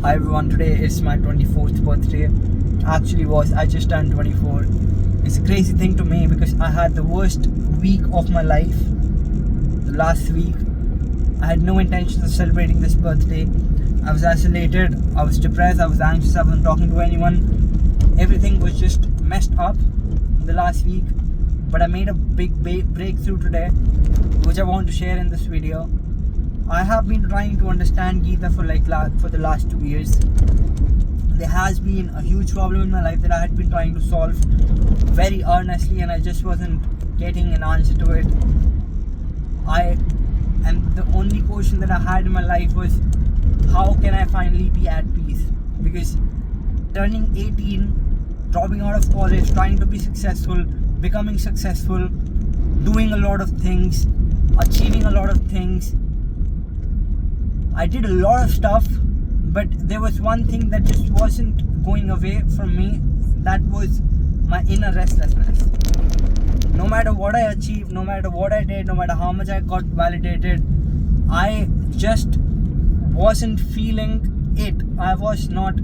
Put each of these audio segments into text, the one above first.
Hi everyone, today is my 24th birthday. I just turned 24. It's a crazy thing to me because I had the worst week of my life. The last week, I had no intention of celebrating this birthday. I was isolated, I was depressed, I was anxious, I wasn't talking to anyone. Everything was just messed up the last week. But I made a big breakthrough today, which I want to share in this video. I have been trying to understand Gita for the last 2 years. There has been a huge problem in my life that I had been trying to solve very earnestly, and I just wasn't getting an answer to it. And the only question that I had in my life was, how can I finally be at peace? Because turning 18, dropping out of college, trying to be successful, becoming successful, doing a lot of things, achieving a lot of things. I did a lot of stuff, but there was one thing that just wasn't going away from me. That was my inner restlessness. No matter what I achieved, no matter what I did, no matter how much I got validated, I just wasn't feeling it. I was not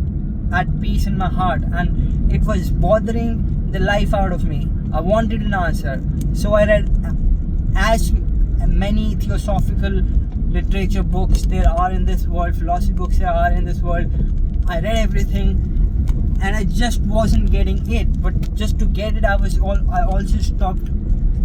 at peace in my heart, and it was bothering the life out of me. I wanted an answer. So I read as many theosophical literature books there are in this world, philosophy books there are in this world. I read everything and I just wasn't getting it. But just to get it, I also stopped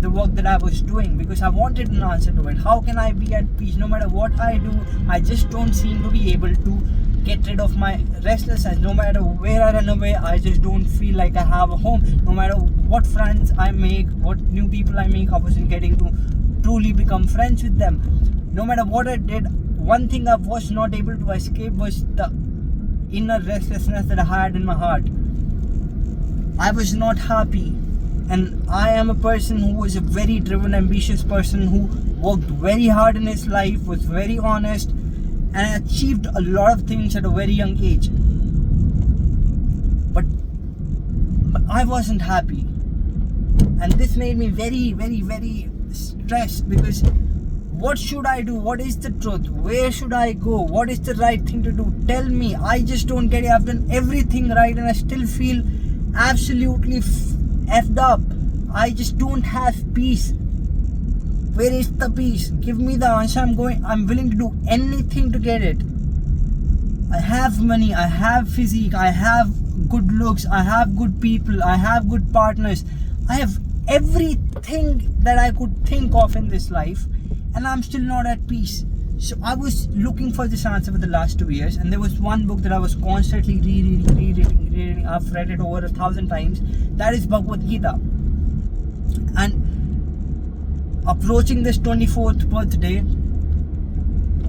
the work that I was doing because I wanted an answer to it. How can I be at peace? No matter what I do, I just don't seem to be able to get rid of my restlessness. No matter where I run away, I just don't feel like I have a home. No matter what friends I make, what new people I make, I wasn't getting to truly become friends with them. No matter what I did, one thing I was not able to escape was the inner restlessness that I had in my heart. I was not happy, and I am a person who was a very driven, ambitious person who worked very hard in his life, was very honest, and achieved a lot of things at a very young age. But I wasn't happy, and this made me very, very, very stressed because what should I do? What is the truth? Where should I go? What is the right thing to do? Tell me. I just don't get it. I've done everything right and I still feel absolutely effed up. I just don't have peace. Where is the peace? Give me the answer. I'm willing to do anything to get it. I have money, I have physique, I have good looks, I have good people, I have good partners. I have everything that I could think of in this life, and I'm still not at peace. So I was looking for this answer for the last 2 years, and there was one book that I was constantly rereading. I've read it over 1,000 times. That is Bhagavad Gita. And approaching this 24th birthday,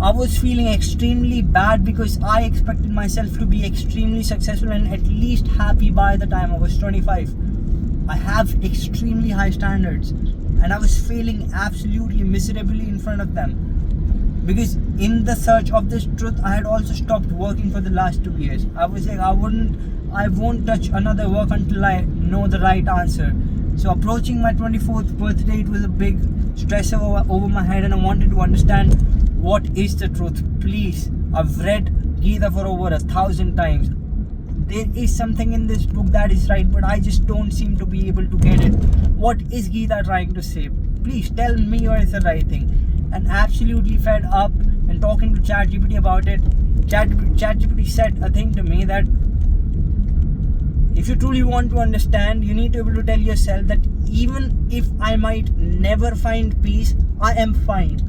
I was feeling extremely bad because I expected myself to be extremely successful and at least happy by the time I was 25. I have extremely high standards, and I was failing absolutely miserably in front of them. Because in the search of this truth, I had also stopped working for the last 2 years. I was like, I won't touch another work until I know the right answer. So approaching my 24th birthday, it was a big stress over my head, and I wanted to understand what is the truth. Please, I've read Gita for over 1,000 times. There is something in this book that is right, but I just don't seem to be able to get it. What is Gita trying to say? Please tell me what is the right thing. And absolutely fed up and talking to ChatGPT about it, ChatGPT said a thing to me that if you truly want to understand, you need to be able to tell yourself that even if I might never find peace, I am fine.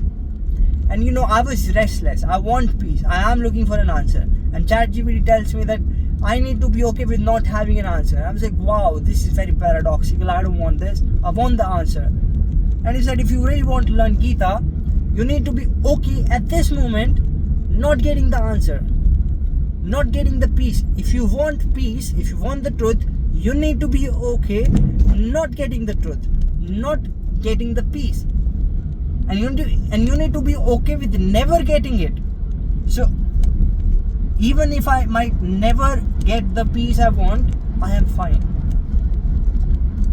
And I was restless. I want peace. I am looking for an answer. And ChatGPT tells me that I need to be okay with not having an answer. I was like, wow, this is very paradoxical. I don't want this. I want the answer. And he said, if you really want to learn Gita, you need to be okay at this moment not getting the answer, not getting the peace. If you want peace, if you want the truth, you need to be okay not getting the truth, not getting the peace. And you need to be okay with never getting it. So even if I might never get the peace I want, I am fine.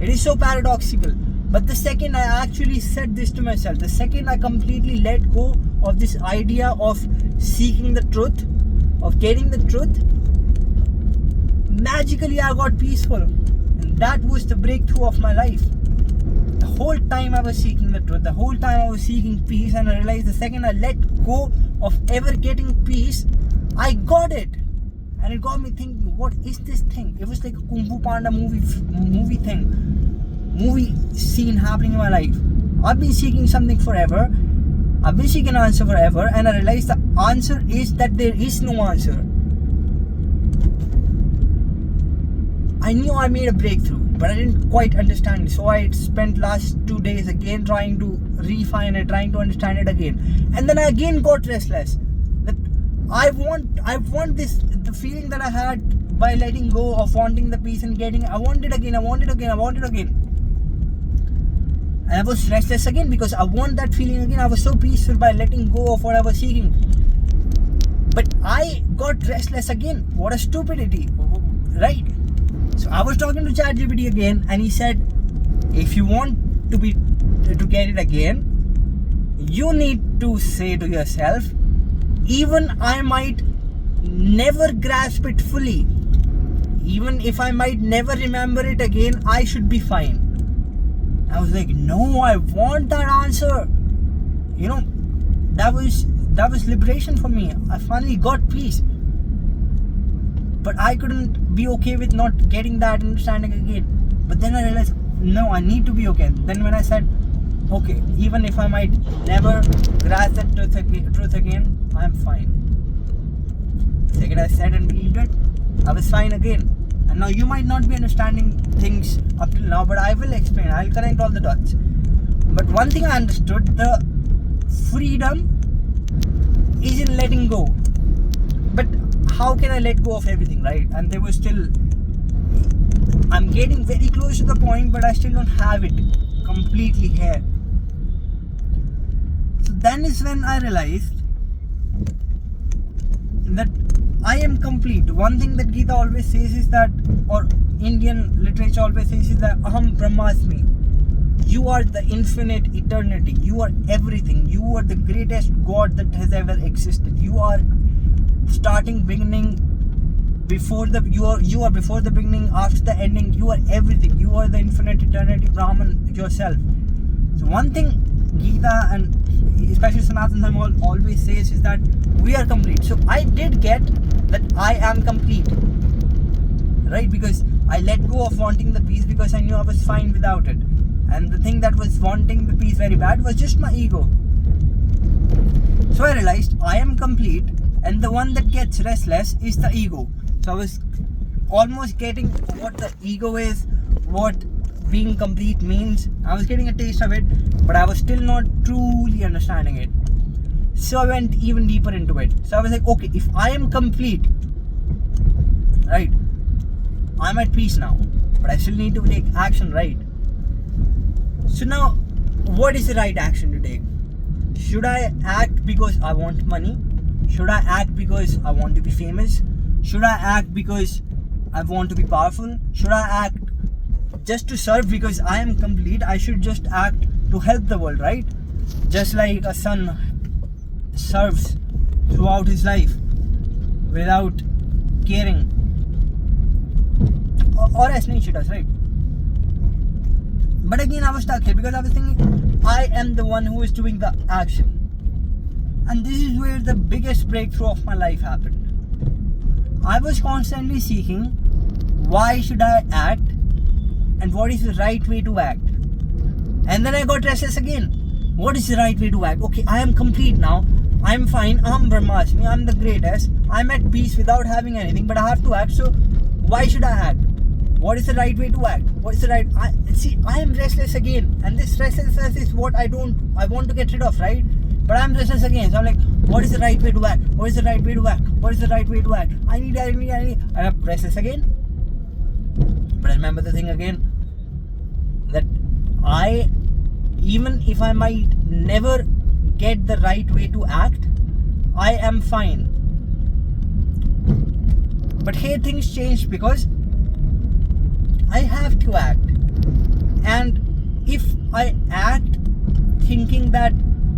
It is so paradoxical. But the second I actually said this to myself, the second I completely let go of this idea of seeking the truth, of getting the truth, magically I got peaceful. And that was the breakthrough of my life. The whole time I was seeking the truth, the whole time I was seeking peace, and I realized the second I let go of ever getting peace, I got it. And it got me thinking, what is this thing? It was like a Kung Fu Panda movie scene happening in my life. I've been seeking something forever. I've been seeking an answer forever, and I realized the answer is that there is no answer. I knew I made a breakthrough, but I didn't quite understand it. So I spent last 2 days again trying to refine it, trying to understand it again. And then I again got restless. That I want this, the feeling that I had by letting go of wanting the peace and getting, I want it again. And I was restless again because I want that feeling again. I was so peaceful by letting go of what I was seeking. But I got restless again. What a stupidity, right? So I was talking to ChatGPT again, and he said, if you want to get it again, you need to say to yourself, even I might never grasp it fully, even if I might never remember it again, I should be fine. I was like, no, I want that answer. You know, that was liberation for me. I finally got peace. But I couldn't be okay with not getting that understanding again. But then I realized, no, I need to be okay. Then when I said, okay, even if I might never grasp that truth again, I'm fine. The second I said and believed it, I was fine again. And now you might not be understanding things up till now, but I will explain. I'll connect all the dots. But one thing I understood, the freedom is in letting go. But how can I let go of everything, right? And there was still, I'm getting very close to the point, but I still don't have it completely here. So then is when I realized that I am complete. One thing that Gita always says is that, or Indian literature always says, is that Aham Brahmasmi. You are the infinite eternity. You are everything. You are the greatest God that has ever existed. You are starting, beginning, before the you are before the beginning, after the ending. You are everything. You are the infinite eternity, Brahman yourself. So one thing Gita and especially Sanatana Dharma always says is that we are complete. So I did get that I am complete, right? Because I let go of wanting the peace because I knew I was fine without it. And the thing that was wanting the peace very bad was just my ego. So I realized I am complete, and the one that gets restless is the ego. So I was almost getting what the ego is, what being complete means. I was getting a taste of it, but I was still not truly understanding it. So I went even deeper into it. So I was like, okay, if I am complete, right, I'm at peace now, but I still need to take action, right? So now, what is the right action to take? Should I act because I want money? Should I act because I want to be famous? Should I act because I want to be powerful? Should I act just to serve because I am complete? I should just act to help the world, right? Just like a son serves throughout his life without caring, or as nature does, right? But again, I was stuck here because I was thinking I am the one who is doing the action. And this is where the biggest breakthrough of my life happened. I was constantly seeking, why should I act and what is the right way to act? And then I got restless again. What is the right way to act? Okay, I am complete now. I'm fine. I'm Brahmasmi. I'm the greatest. I'm at peace without having anything, but I have to act. So why should I act? What is the right way to act? What is the right? I am restless again, and this restlessness is what I want to get rid of, right? But I'm restless again. So I'm like, what is the right way to act? What is the right way to act? What is the right way to act? I need. I'm restless again. But I remember the thing again, that even if I might never get the right way to act, I am fine. But here things changed because I have to act. And if I act thinking that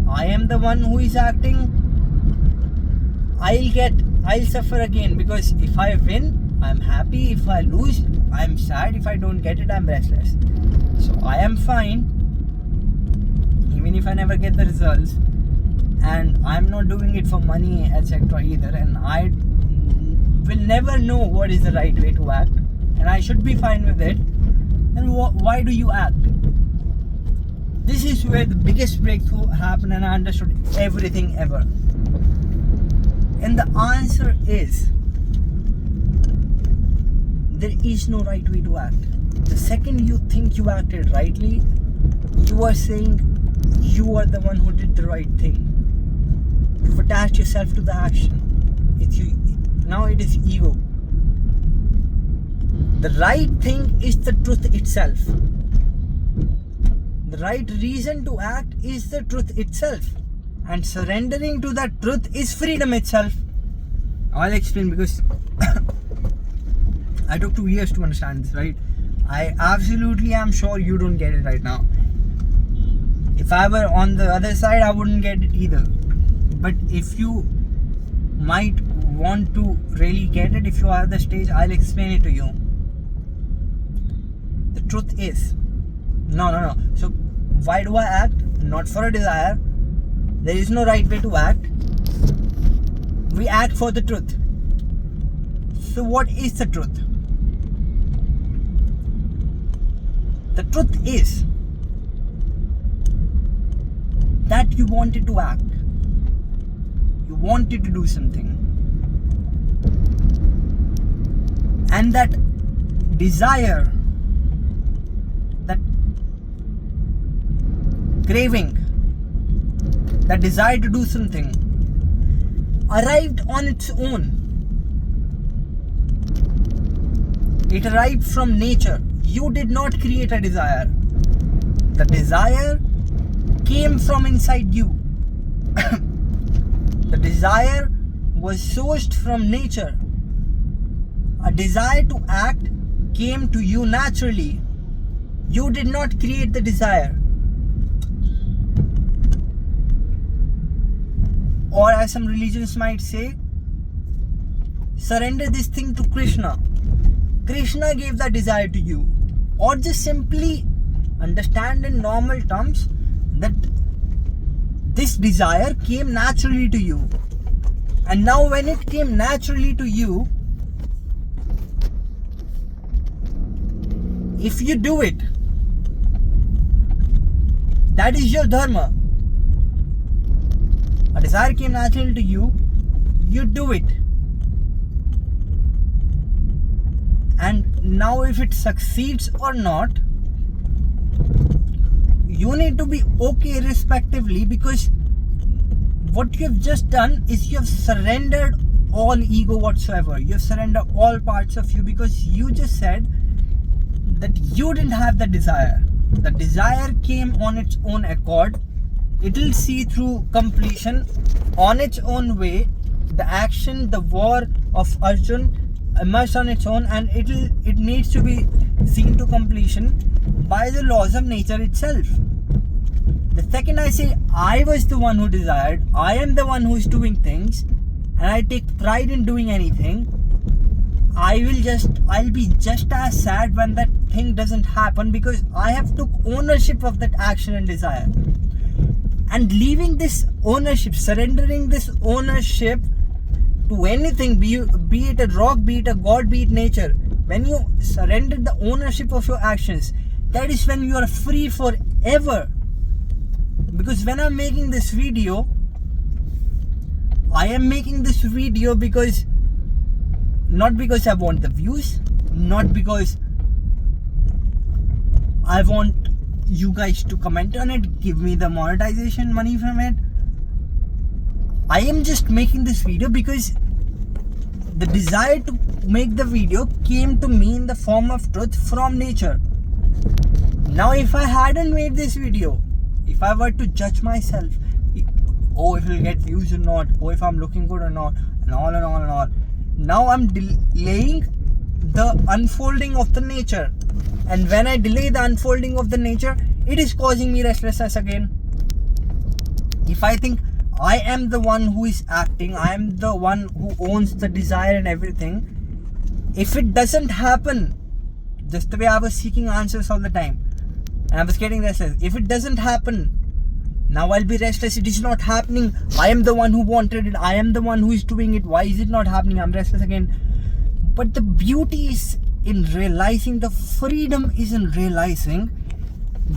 I am the one who is acting, I'll get I'll suffer again, because if I win, I'm happy. If I lose, I'm sad. If I don't get it, I'm restless. So I am fine, even if I never get the results, and I'm not doing it for money, etc. either, and I will never know what is the right way to act, and I should be fine with it. Then why do you act? This is where the biggest breakthrough happened, and I understood everything ever. And the answer is, there is no right way to act. The second you think you acted rightly, you are saying you are the one who did the right thing. You've attached yourself to the action. Now it is ego. The right thing is the truth itself. The right reason to act is the truth itself. And surrendering to that truth is freedom itself. I'll explain, because I took 2 years to understand this, right? I absolutely am sure you don't get it right now. If I were on the other side, I wouldn't get it either. But if you might want to really get it, if you are at the stage, I'll explain it to you. The truth is, no. So why do I act? Not for a desire. There is no right way to act. We act for the truth. So what is the truth? The truth is that you wanted to act. You wanted to do something. And that desire, that craving, that desire to do something arrived on its own. It arrived from nature. You did not create a desire. The desire came from inside you. The desire was sourced from nature. A desire to act came to you naturally. You did not create the desire. Or as some religions might say, surrender this thing to Krishna. Krishna gave that desire to you. Or just simply understand in normal terms that this desire came naturally to you. And now when it came naturally to you, if you do it, that is your dharma. A desire came naturally to you, you do it. And now if it succeeds or not, you need to be okay respectively, because what you have just done is you have surrendered all ego whatsoever. You have surrendered all parts of you, because you just said that you didn't have the desire. The desire came on its own accord. It will see through completion on its own way. The action, the war of Arjun emerged on its own, and it needs to be seen to completion by the laws of nature itself. The second I say I was the one who desired, I am the one who is doing things, and I take pride in doing anything, I'll be just as sad when that thing doesn't happen, because I have took ownership of that action and desire. And leaving this ownership, surrendering this ownership to anything, be it a rock, be it a god, be it nature, when you surrender the ownership of your actions, that is when you are free forever. Because when I'm making this video, I am making this video because, not because I want the views, not because I want you guys to comment on it, give me the monetization money from it. I am just making this video because the desire to make the video came to me in the form of truth from nature. Now if I hadn't made this video, if I were to judge myself, if it will get views or not, if I'm looking good or not, and all, now I'm delaying the unfolding of the nature. And when I delay the unfolding of the nature, it is causing me restlessness again. If I think I am the one who is acting, I am the one who owns the desire and everything. If it doesn't happen, just the way I was seeking answers all the time, and I was getting restless. If it doesn't happen, now I'll be restless. It is not happening. I am the one who wanted it. I am the one who is doing it. Why is it not happening? I'm restless again. But the beauty is in realizing, the freedom is in realizing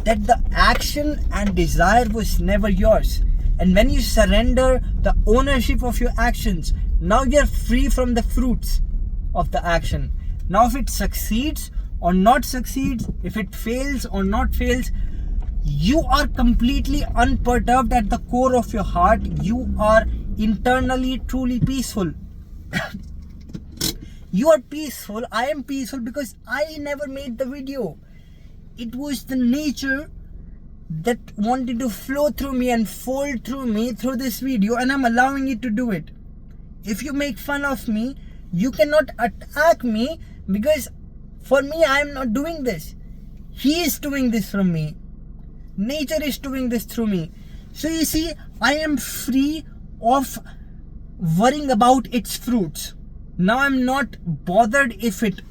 that the action and desire was never yours. And when you surrender the ownership of your actions, now you're free from the fruits of the action. Now if it succeeds or not succeeds, if it fails or not fails, you are completely unperturbed at the core of your heart. You are internally truly peaceful. You are peaceful. I am peaceful because I never made the video. It was the nature that wanted to flow through me and fold through me through this video, and I'm allowing it to do it. If you make fun of me, you cannot attack me, because for me, I am not doing this. He is doing this from me. Nature is doing this through me. So you see, I am free of worrying about its fruits. Now I'm not bothered if it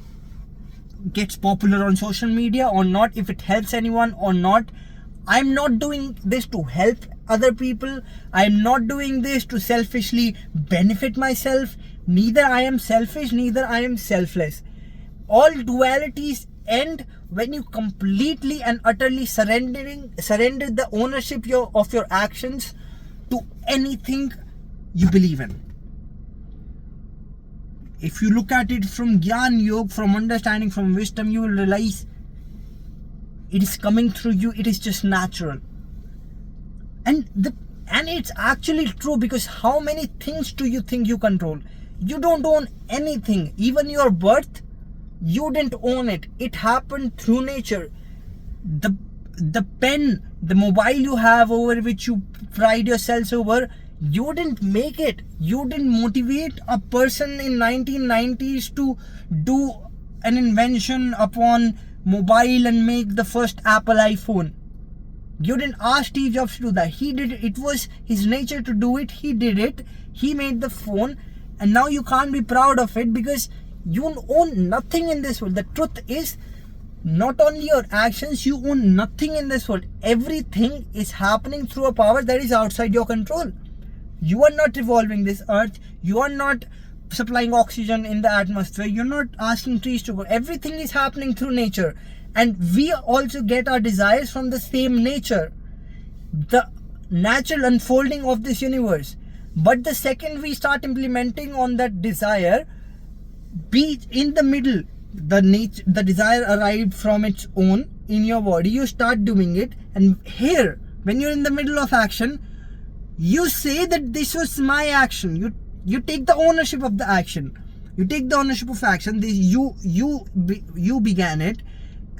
gets popular on social media or not, if it helps anyone or not. I'm not doing this to help other people. I'm not doing this to selfishly benefit myself. Neither I am selfish, neither I am selfless. All dualities end when you completely and utterly surrender the ownership of your actions to anything you believe in. If you look at it from Gyan Yoga, from understanding, from wisdom, you will realize it is coming through you. It is just natural. And it's actually true, because how many things do you think you control? You don't own anything. Even your birth, you didn't own it. It happened through nature. The pen, the mobile you have over which you pride yourselves over, you didn't make it. You didn't motivate a person in 1990s to do an invention upon mobile and make the first Apple iPhone. You didn't ask Steve Jobs to do that. He did it. It was his nature to do it. He did it. He made the phone, and now you can't be proud of it because you own nothing in this world. The truth is, not only your actions, you own nothing in this world. Everything is happening through a power that is outside your control. You are not revolving this earth. You are not supplying oxygen in the atmosphere. You're not asking trees to grow. Everything is happening through nature. And we also get our desires from the same nature. The natural unfolding of this universe. But the second we start implementing on that desire, be in the middle, the desire arrived from its own in your body. You start doing it, and here, when you're in the middle of action, you say that this was my action. You take the ownership of the action. You take the ownership of action. You began it,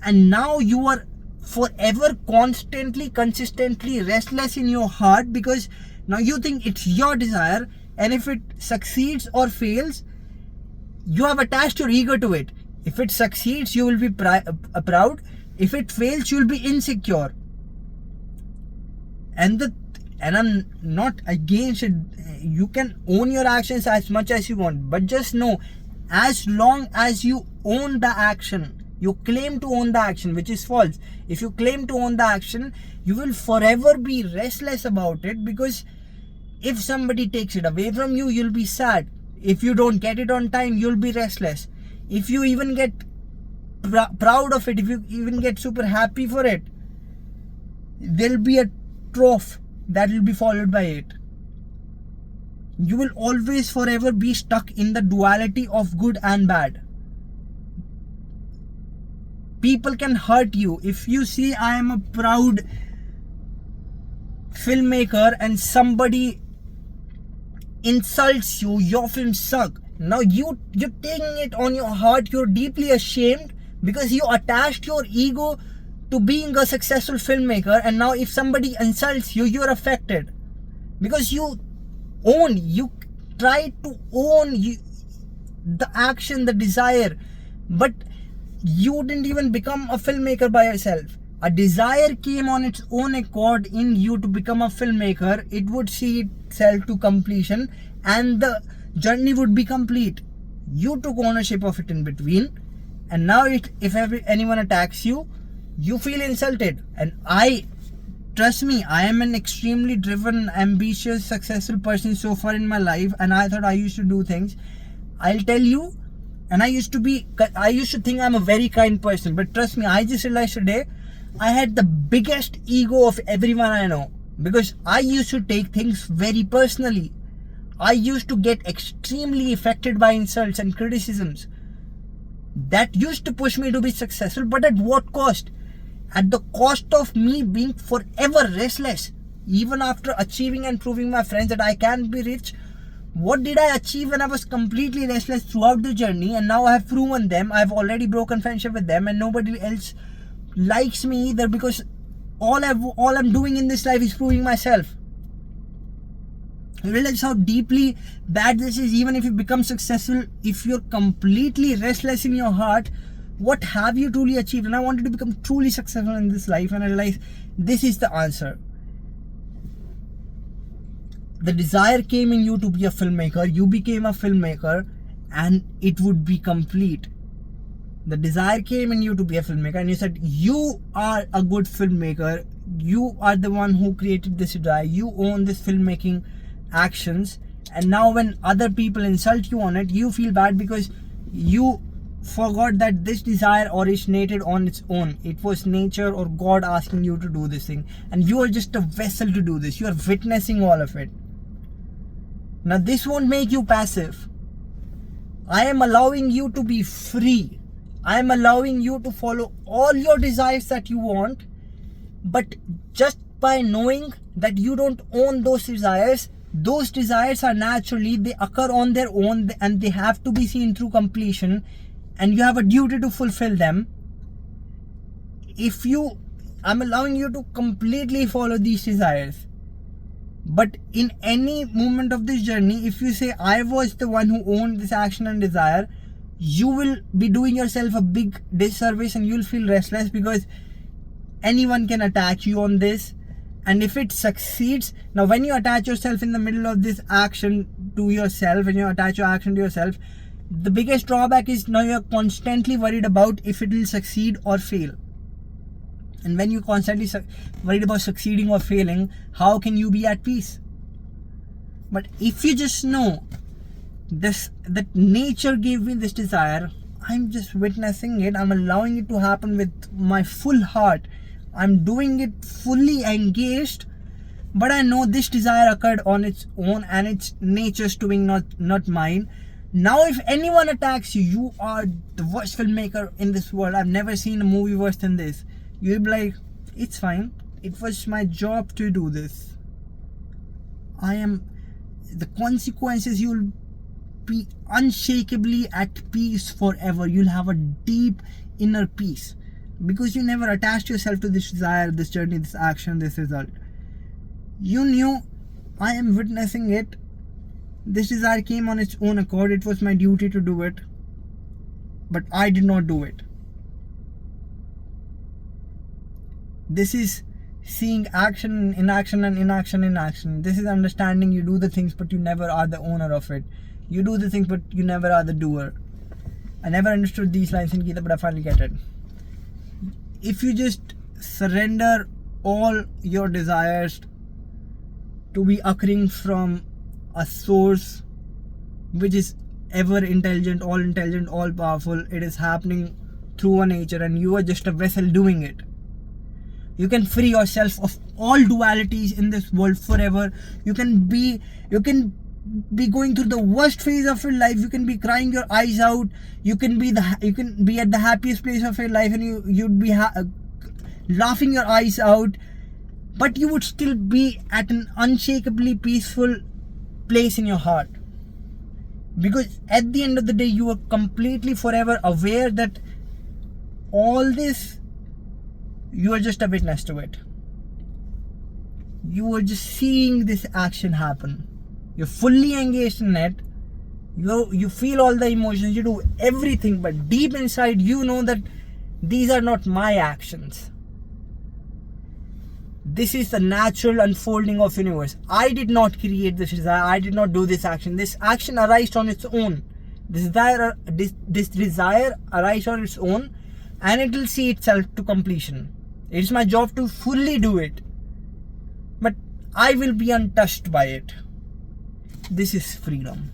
and now you are forever, constantly, consistently restless in your heart, because now you think it's your desire, and if it succeeds or fails, you have attached your ego to it. If it succeeds, you will be proud. If it fails, you will be insecure. And I'm not against it. You can own your actions as much as you want, but just know, as long as you own the action, you claim to own the action, which is false. If you claim to own the action, you will forever be restless about it, because if somebody takes it away from you, you'll be sad. If you don't get it on time, you'll be restless. If you even get proud of it, if you even get super happy for it, there'll be a trough that will be followed by it. You will always forever be stuck in the duality of good and bad. People can hurt you. If you see, I am a proud filmmaker, and somebody insults you, your films suck. Now you're taking it on your heart. You're deeply ashamed because you attached your ego to being a successful filmmaker, and now if somebody insults you, you're affected because you try to own the action, the desire, but you didn't even become a filmmaker by yourself. a desire came on its own accord in you to become a filmmaker, it would see itself to completion and the journey would be complete. You took ownership of it in between, and now if anyone attacks you, you feel insulted. And trust me, I am an extremely driven, ambitious, successful person so far in my life, and I thought I used to do things. I'll tell you, and I used to think I'm a very kind person, but trust me, I just realized today I had the biggest ego of everyone I know, because I used to take things very personally. I used to get extremely affected by insults and criticisms. That used to push me to be successful, but at what cost? At the cost of me being forever restless. Even after achieving and proving my friends that I can be rich, what did I achieve when I was completely restless throughout the journey? And now I have proven them. I've already broken friendship with them, and nobody else likes me either, because all I'm doing in this life is proving myself. You realize how deeply bad this is. Even if you become successful, if you're completely restless in your heart, what have you truly achieved? And I wanted to become truly successful in this life, and I realized this is the answer. The desire came in you to be a filmmaker. You became a filmmaker, and it would be complete. The desire came in you to be a filmmaker, and you said you are a good filmmaker. You are the one who created this desire. You own this filmmaking actions, and now when other people insult you on it, you feel bad because you forgot that this desire originated on its own. It was nature or God asking you to do this thing, and you are just a vessel to do this. You are witnessing all of it. Now this won't make you passive. I am allowing you to be free. I am allowing you to follow all your desires that you want, but just by knowing that you don't own those desires are naturally, they occur on their own, and they have to be seen through completion, and you have a duty to fulfill them. I'm allowing you to completely follow these desires. But in any moment of this journey, if you say I was the one who owned this action and desire, you will be doing yourself a big disservice, and you'll feel restless because anyone can attack you on this. And if it succeeds, now when you attach yourself in the middle of this action to yourself, when you attach your action to yourself, the biggest drawback is now you're constantly worried about if it will succeed or fail. And when you're constantly worried about succeeding or failing, how can you be at peace? But if you just know that nature gave me this desire, I'm just witnessing it, I'm allowing it to happen with my full heart, I'm doing it fully engaged, but I know this desire occurred on its own and it's nature's doing, not mine. Now if anyone attacks you, you are the worst filmmaker in this world, I've never seen a movie worse than this. You'll be like, it's fine, it was my job to do this. The consequences, you'll be unshakably at peace forever. You'll have a deep inner peace because you never attached yourself to this desire, this journey, this action, this result. You knew, I am witnessing it. This desire came on its own accord. It was my duty to do it, but I did not do it. This is seeing action in action and inaction in action. This is understanding you do the things but you never are the owner of it. You do the things but you never are the doer. I never understood these lines in Gita, but I finally get it. If you just surrender all your desires to be occurring from a source which is ever intelligent, all powerful, it is happening through a nature and you are just a vessel doing it. You can free yourself of all dualities in this world forever. You can be going through the worst phase of your life. You can be crying your eyes out. You can be at the happiest place of your life, and you'd be laughing your eyes out, but you would still be at an unshakably peaceful place in your heart. Because at the end of the day, you are completely forever aware that all this, you are just a witness to it. You are just seeing this action happen. You're fully engaged in it. You feel all the emotions, you do everything, but deep inside you know that these are not my actions. This is the natural unfolding of universe. I did not create this desire. I did not do this action. This action arises on its own. This desire arises on its own, and it will see itself to completion. It's my job to fully do it, but I will be untouched by it. This is freedom.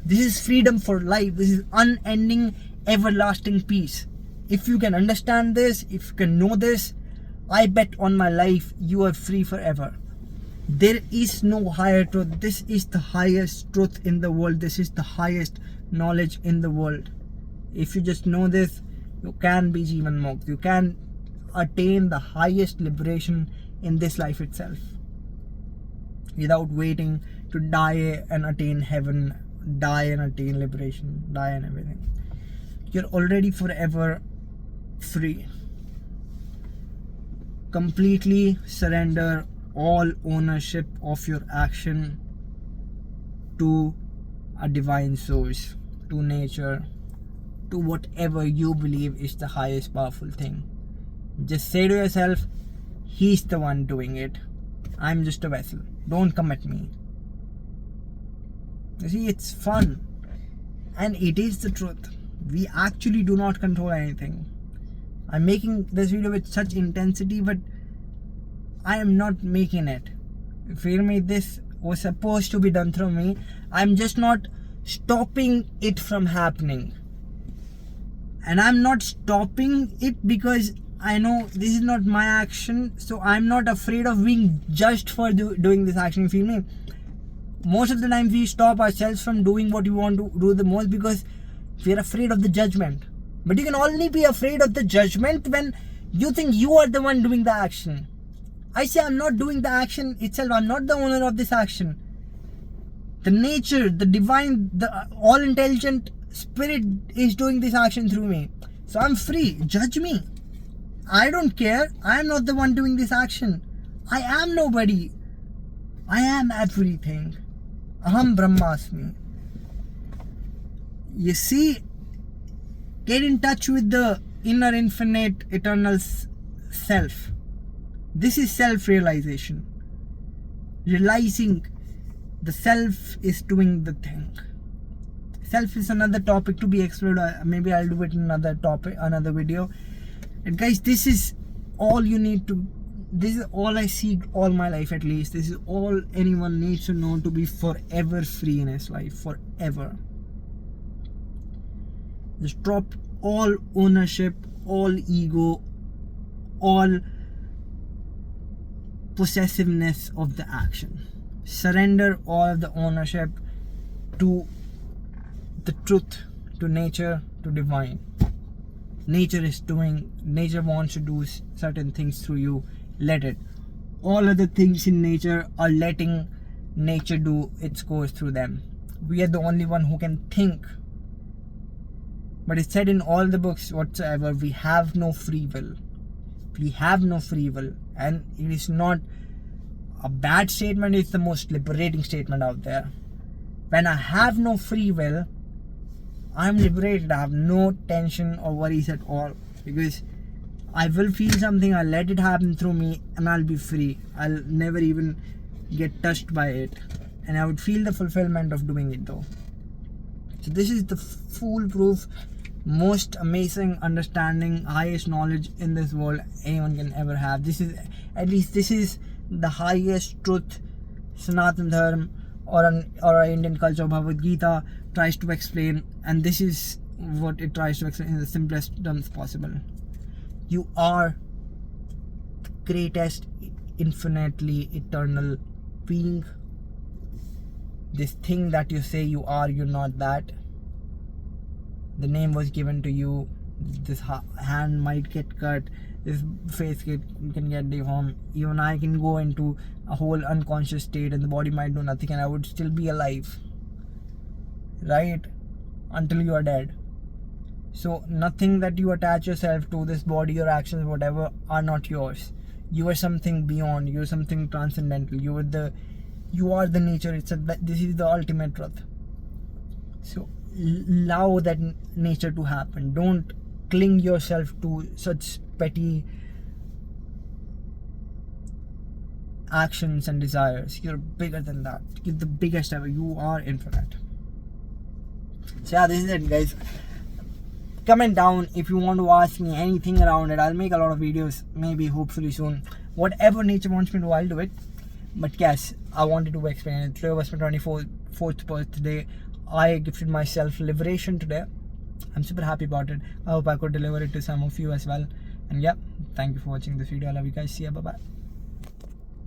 This is freedom for life. This is unending, everlasting peace. If you can understand this, if you can know this, I bet on my life you are free forever. There is no higher truth. This is the highest truth in the world. This is the highest knowledge in the world. If you just know this, you can be Jivan Mukht. You can attain the highest liberation in this life itself, without waiting to die and attain heaven, die and attain liberation, die and everything. You're already forever free. Completely surrender all ownership of your action to a divine source, to nature, to whatever you believe is the highest powerful thing. Just say to yourself, he's the one doing it. I'm just a vessel. Don't come at me. You see, it's fun. And it is the truth. We actually do not control anything. I'm making this video with such intensity, but I am not making it. You feel me? This was supposed to be done through me. I'm just not stopping it from happening. And I'm not stopping it because I know this is not my action. So I'm not afraid of being judged for doing this action. You feel me? Most of the time we stop ourselves from doing what we want to do the most because we're afraid of the judgment. But you can only be afraid of the judgment when you think you are the one doing the action. I say I'm not doing the action itself. I'm not the owner of this action. The nature, the divine, the all-intelligent spirit is doing this action through me. So I'm free. Judge me. I don't care. I am not the one doing this action. I am nobody. I am everything. Aham Brahmasmi. You see, get in touch with the inner infinite eternal self. This is self-realization. Realizing the self is doing the thing. Self is another topic to be explored. Maybe I'll do it in another topic, another video. And guys, this is all you need to. This is all I seek all my life, at least. This is all anyone needs to know to be forever free in his life. Forever. Just drop all ownership, all ego, all possessiveness of the action. Surrender all of the ownership to the truth, to nature, to divine. Nature wants to do certain things through you. Let it. All other things in nature are letting nature do its course through them. We are the only one who can think. But it's said in all the books whatsoever, we have no free will. We have no free will. And it is not a bad statement, it's the most liberating statement out there. When I have no free will, I'm liberated. I have no tension or worries at all. Because I will feel something, I'll let it happen through me, and I'll be free. I'll never even get touched by it. And I would feel the fulfillment of doing it though. So this is the foolproof, most amazing understanding, highest knowledge in this world anyone can ever have. This is, at least this is the highest truth Sanatan Dharma or our Indian culture, Bhagavad Gita, tries to explain. And this is what it tries to explain in the simplest terms possible. You are the greatest, infinitely eternal being. This thing that you say you are, you're not that. The name was given to you. This hand might get cut. This face can get deformed. Even I can go into a whole unconscious state and the body might do nothing and I would still be alive. Right? Until you are dead. So nothing that you attach yourself to, this body or actions, whatever, are not yours. You are something beyond. You are something transcendental. You are the nature. This is the ultimate truth. So allow that nature to happen. Don't cling yourself to such petty actions and desires. You're bigger than that. You're the biggest ever. You are infinite. So yeah, this is it, guys. Comment down if you want to ask me anything around it. I'll make a lot of videos, maybe, hopefully soon. Whatever nature wants me to, I'll do it. But yes, I wanted to explain it. Today was my 24th birthday. I gifted myself liberation today. I'm super happy about it. I hope I could deliver it to some of you as well. And yeah, thank you for watching this video. I love you guys. See ya. Bye bye.